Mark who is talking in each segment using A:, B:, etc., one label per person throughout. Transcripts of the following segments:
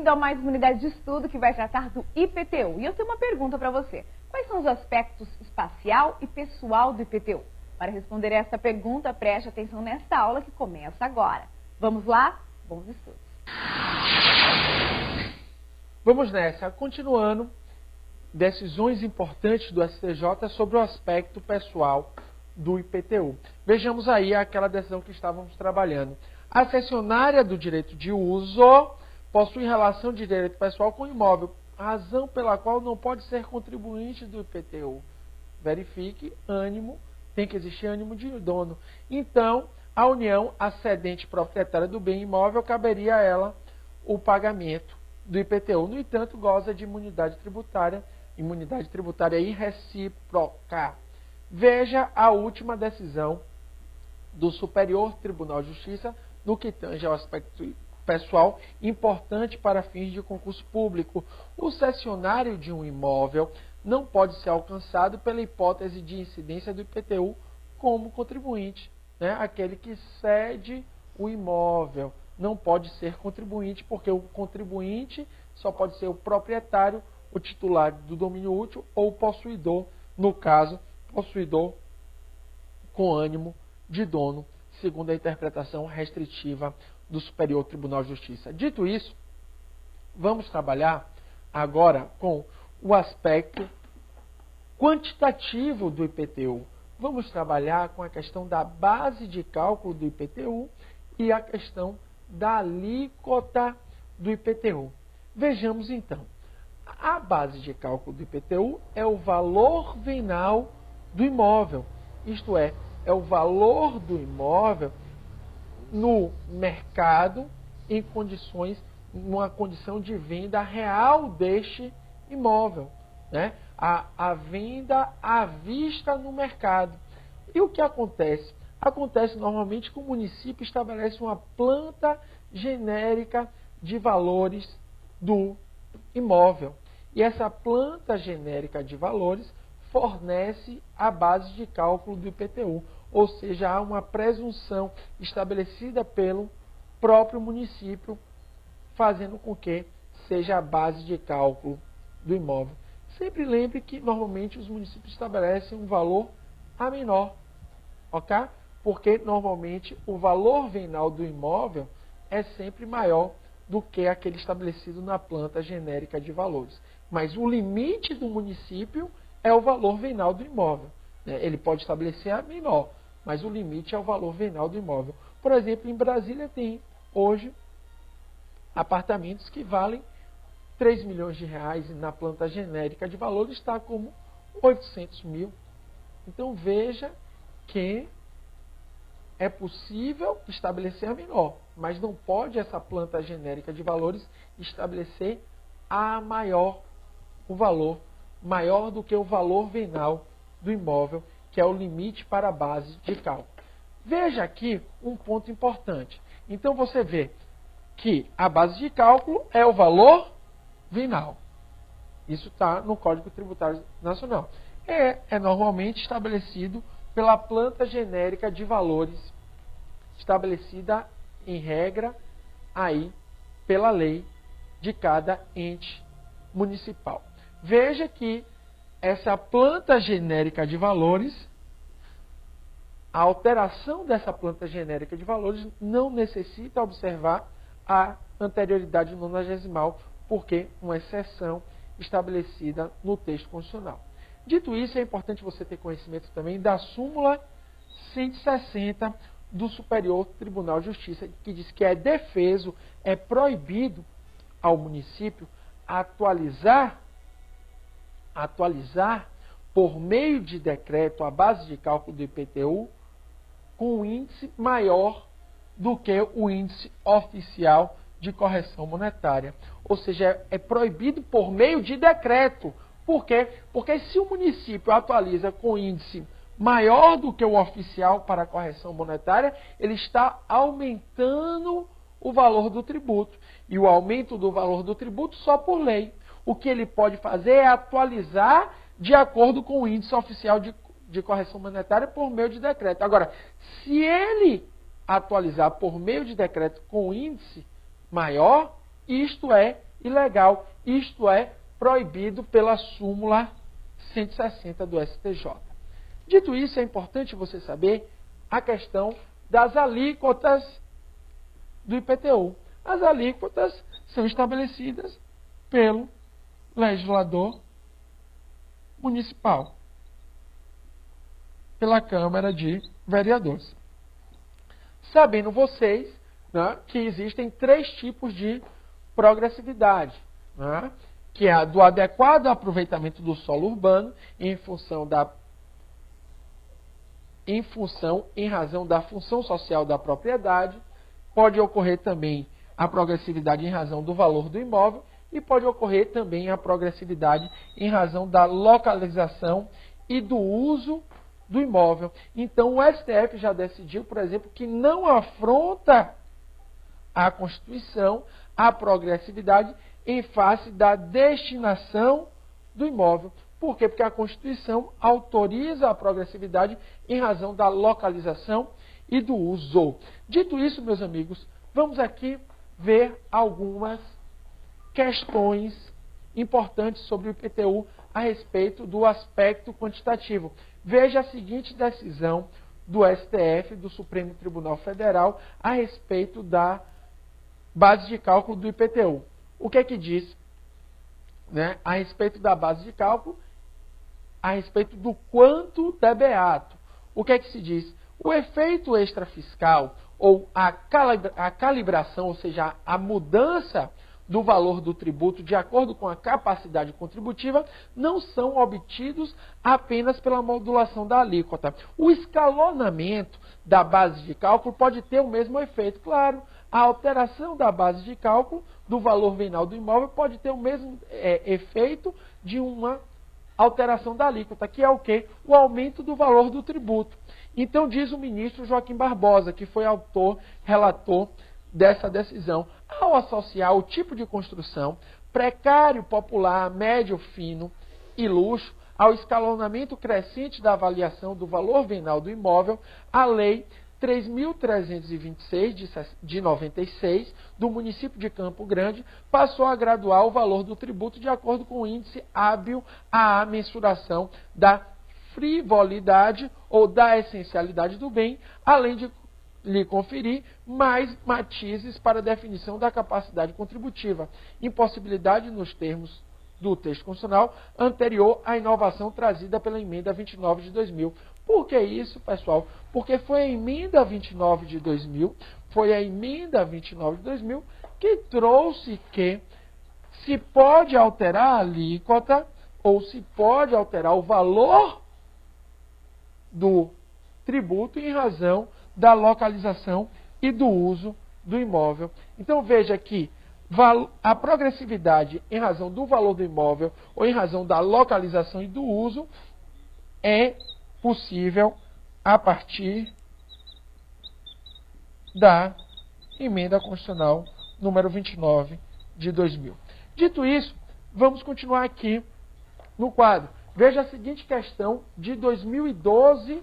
A: bem-vindo a mais uma unidade de estudo que vai tratar do IPTU. E eu tenho uma pergunta para você. Quais são os aspectos espacial e pessoal do IPTU? Para responder essa pergunta, preste atenção nesta aula que começa agora. Vamos lá? Bons estudos.
B: Vamos nessa. Continuando, decisões importantes do STJ sobre o aspecto pessoal do IPTU. Vejamos aí aquela decisão que estávamos trabalhando. A cessionária do direito de uso possui relação de direito pessoal com o imóvel, razão pela qual não pode ser contribuinte do IPTU. Verifique, ânimo, tem que existir ânimo de dono. Então, a União, a cedente proprietária do bem imóvel, caberia a ela o pagamento do IPTU. No entanto, goza de imunidade tributária irrecíproca. Veja a última decisão do Superior Tribunal de Justiça no que tange ao aspecto pessoal importante para fins de concurso público. O cessionário de um imóvel não pode ser alcançado pela hipótese de incidência do IPTU como contribuinte. Né? Aquele que cede o imóvel não pode ser contribuinte, porque o contribuinte só pode ser o proprietário, o titular do domínio útil ou o possuidor, no caso, possuidor com ânimo de dono, segundo a interpretação restritiva do Superior Tribunal de Justiça. Dito isso, vamos trabalhar agora com o aspecto quantitativo do IPTU. Vamos trabalhar com a questão da base de cálculo do IPTU e a questão da alíquota do IPTU. Vejamos então. A base de cálculo do IPTU é o valor venal do imóvel, isto é o valor do imóvel no mercado em uma condição de venda real deste imóvel, né? A venda à vista no mercado. E o que acontece? Acontece normalmente que o município estabelece uma planta genérica de valores do imóvel. E essa planta genérica de valores fornece a base de cálculo do IPTU. Ou seja, há uma presunção estabelecida pelo próprio município, fazendo com que seja a base de cálculo do imóvel. Sempre lembre que, normalmente, os municípios estabelecem um valor a menor, ok? Porque, normalmente, o valor venal do imóvel é sempre maior do que aquele estabelecido na planta genérica de valores. Mas o limite do município é o valor venal do imóvel. Ele pode estabelecer a menor, mas o limite é o valor venal do imóvel. Por exemplo, em Brasília tem, hoje, apartamentos que valem 3 milhões de reais e na planta genérica de valores está como 800 mil. Então veja que é possível estabelecer a menor, mas não pode essa planta genérica de valores estabelecer a maior, o valor maior do que o valor venal do imóvel, que é o limite para a base de cálculo. Veja aqui um ponto importante. Então você vê que a base de cálculo é o valor venal. Isso está no Código Tributário Nacional. É normalmente estabelecido pela planta genérica de valores, estabelecida em regra aí pela lei de cada ente municipal. Veja que essa planta genérica de valores, a alteração dessa planta genérica de valores não necessita observar a anterioridade nonagesimal, porque uma exceção estabelecida no texto constitucional. Dito isso, é importante você ter conhecimento também da súmula 160 do Superior Tribunal de Justiça, que diz que é defeso, é proibido ao município atualizar por meio de decreto a base de cálculo do IPTU com um índice maior do que o índice oficial de correção monetária. Ou seja, é proibido por meio de decreto. Por quê? Porque se o município atualiza com índice maior do que o oficial para a correção monetária, ele está aumentando o valor do tributo. E o aumento do valor do tributo só por lei. O que ele pode fazer é atualizar de acordo com o índice oficial de correção monetária por meio de decreto. Agora, se ele atualizar por meio de decreto com índice maior, isto é ilegal, isto é, proibido pela súmula 160 do STJ. Dito isso, é importante você saber a questão das alíquotas do IPTU. As alíquotas são estabelecidas pelo legislador municipal, pela Câmara de Vereadores. Sabendo vocês, né, que existem 3 tipos de progressividade, né, que é a do adequado aproveitamento do solo urbano em razão da função social da propriedade. Pode ocorrer também a progressividade em razão do valor do imóvel e pode ocorrer também a progressividade em razão da localização e do uso do imóvel. Então, o STF já decidiu, por exemplo, que não afronta a Constituição a progressividade em face da destinação do imóvel. Por quê? Porque a Constituição autoriza a progressividade em razão da localização e do uso. Dito isso, meus amigos, vamos aqui ver algumas questões importantes sobre o IPTU a respeito do aspecto quantitativo. Veja a seguinte decisão do STF, do Supremo Tribunal Federal, a respeito da base de cálculo do IPTU. O que é que diz, né, a respeito da base de cálculo, a respeito do quanto debeato? O que é que se diz? O efeito extrafiscal ou a calibração, ou seja, a mudança do valor do tributo de acordo com a capacidade contributiva, não são obtidos apenas pela modulação da alíquota. O escalonamento da base de cálculo pode ter o mesmo efeito. Claro, a alteração da base de cálculo do valor venal do imóvel pode ter o mesmo efeito de uma alteração da alíquota, que é o quê? O aumento do valor do tributo. Então, diz o ministro Joaquim Barbosa, que foi relator dessa decisão, ao associar o tipo de construção precário, popular, médio, fino e luxo ao escalonamento crescente da avaliação do valor venal do imóvel, a Lei 3.326, de 96, do município de Campo Grande, passou a graduar o valor do tributo de acordo com o índice hábil à mensuração da frivolidade ou da essencialidade do bem, além de lhe conferir mais matizes para a definição da capacidade contributiva, impossibilidade nos termos do texto constitucional anterior à inovação trazida pela emenda 29 de 2000. Por que isso, pessoal? Porque foi a emenda 29 de 2000, que trouxe que se pode alterar a alíquota ou se pode alterar o valor do tributo em razão da localização e do uso do imóvel. Então veja que a progressividade em razão do valor do imóvel ou em razão da localização e do uso é possível a partir da emenda constitucional número 29 de 2000. Dito isso, vamos continuar aqui no quadro. Veja a seguinte questão de 2012,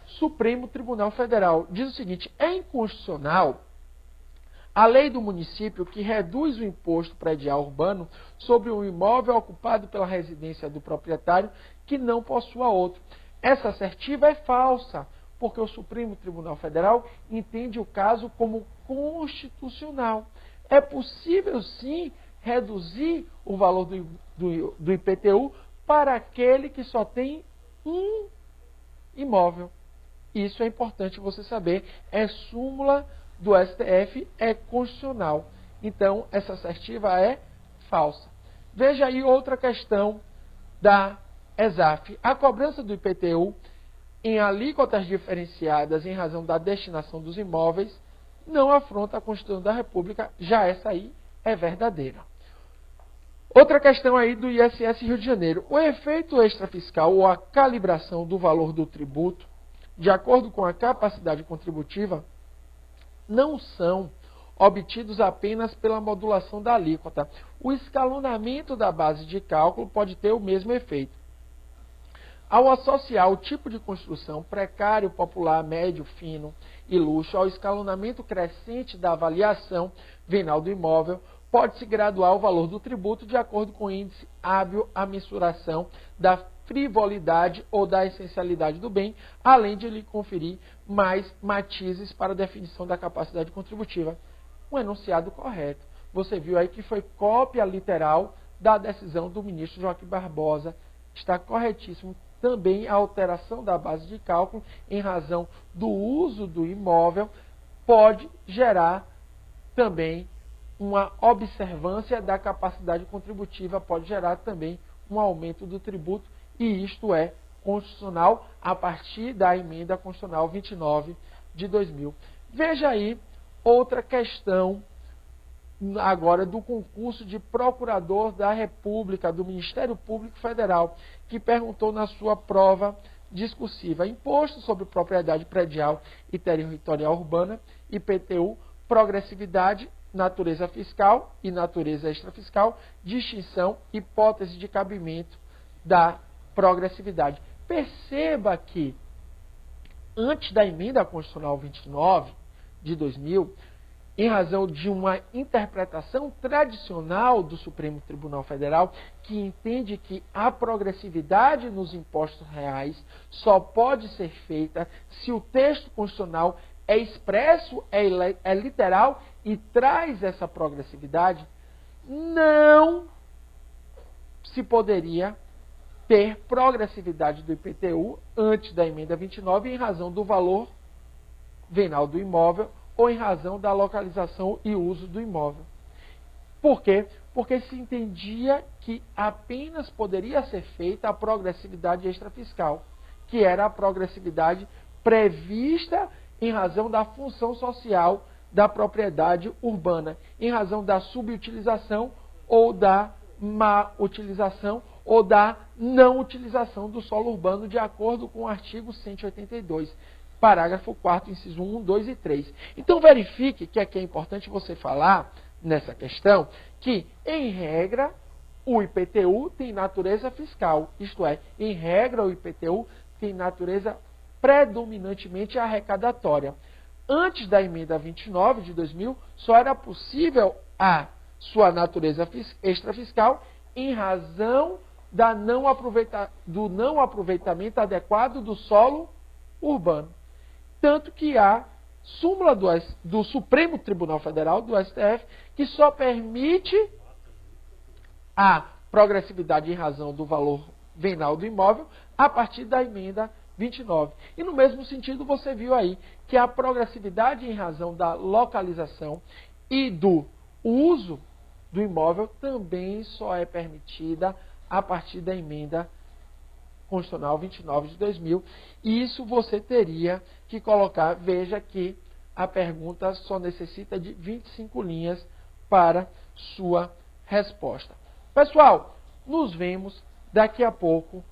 B: Supremo Tribunal Federal. Diz o seguinte: é inconstitucional a lei do município que reduz o imposto predial urbano sobre um imóvel ocupado pela residência do proprietário que não possua outro. Essa assertiva é falsa, porque o Supremo Tribunal Federal entende o caso como constitucional. É possível, sim, reduzir o valor do IPTU para aquele que só tem um imóvel. Isso é importante você saber. É súmula do STF, é constitucional. Então, essa assertiva é falsa. Veja aí outra questão da ESAF. A cobrança do IPTU em alíquotas diferenciadas em razão da destinação dos imóveis não afronta a Constituição da República. Já essa aí é verdadeira. Outra questão aí do ISS Rio de Janeiro. O efeito extrafiscal ou a calibração do valor do tributo, de acordo com a capacidade contributiva, não são obtidos apenas pela modulação da alíquota. O escalonamento da base de cálculo pode ter o mesmo efeito. Ao associar o tipo de construção precário, popular, médio, fino e luxo ao escalonamento crescente da avaliação venal do imóvel, pode-se graduar o valor do tributo de acordo com o índice hábil à mensuração da frivolidade ou da essencialidade do bem, além de lhe conferir mais matizes para a definição da capacidade contributiva. Um enunciado correto. Você viu aí que foi cópia literal da decisão do ministro Joaquim Barbosa. Está corretíssimo. Também a alteração da base de cálculo em razão do uso do imóvel pode gerar também uma observância da capacidade contributiva, pode gerar também um aumento do tributo, e isto é constitucional a partir da emenda constitucional 29 de 2000. Veja aí outra questão agora do concurso de procurador da República, do Ministério Público Federal, que perguntou na sua prova discursiva: imposto sobre propriedade predial e territorial urbana, IPTU, progressividade, natureza fiscal e natureza extrafiscal, distinção, hipótese de cabimento da progressividade. Perceba que, antes da emenda constitucional 29 de 2000, em razão de uma interpretação tradicional do Supremo Tribunal Federal, que entende que a progressividade nos impostos reais só pode ser feita se o texto constitucional é expresso, é literal e traz essa progressividade, não se poderia ter progressividade do IPTU antes da emenda 29 em razão do valor venal do imóvel ou em razão da localização e uso do imóvel. Por quê? Porque se entendia que apenas poderia ser feita a progressividade extrafiscal, que era a progressividade prevista em razão da função social da propriedade urbana, em razão da subutilização ou da má utilização ou da não utilização do solo urbano, de acordo com o artigo 182. Parágrafo 4º, inciso 1, 2 e 3. Então, verifique que aqui é importante você falar, nessa questão, que, em regra, o IPTU tem natureza fiscal. Isto é, em regra, o IPTU tem natureza predominantemente arrecadatória. Antes da emenda 29 de 2000, só era possível a sua natureza extrafiscal em razão do não aproveitamento adequado do solo urbano. Tanto que há súmula do Supremo Tribunal Federal, do STF, que só permite a progressividade em razão do valor venal do imóvel a partir da emenda 29. E no mesmo sentido, você viu aí que a progressividade em razão da localização e do uso do imóvel também só é permitida a partir da emenda Constitucional 29 de 2000, e isso você teria que colocar. Veja que a pergunta só necessita de 25 linhas para sua resposta. Pessoal, nos vemos daqui a pouco.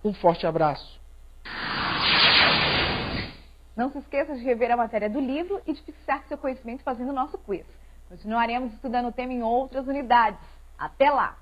B: Um forte abraço.
A: Não se esqueça de rever a matéria do livro e de fixar seu conhecimento fazendo o nosso quiz. Continuaremos estudando o tema em outras unidades. Até lá!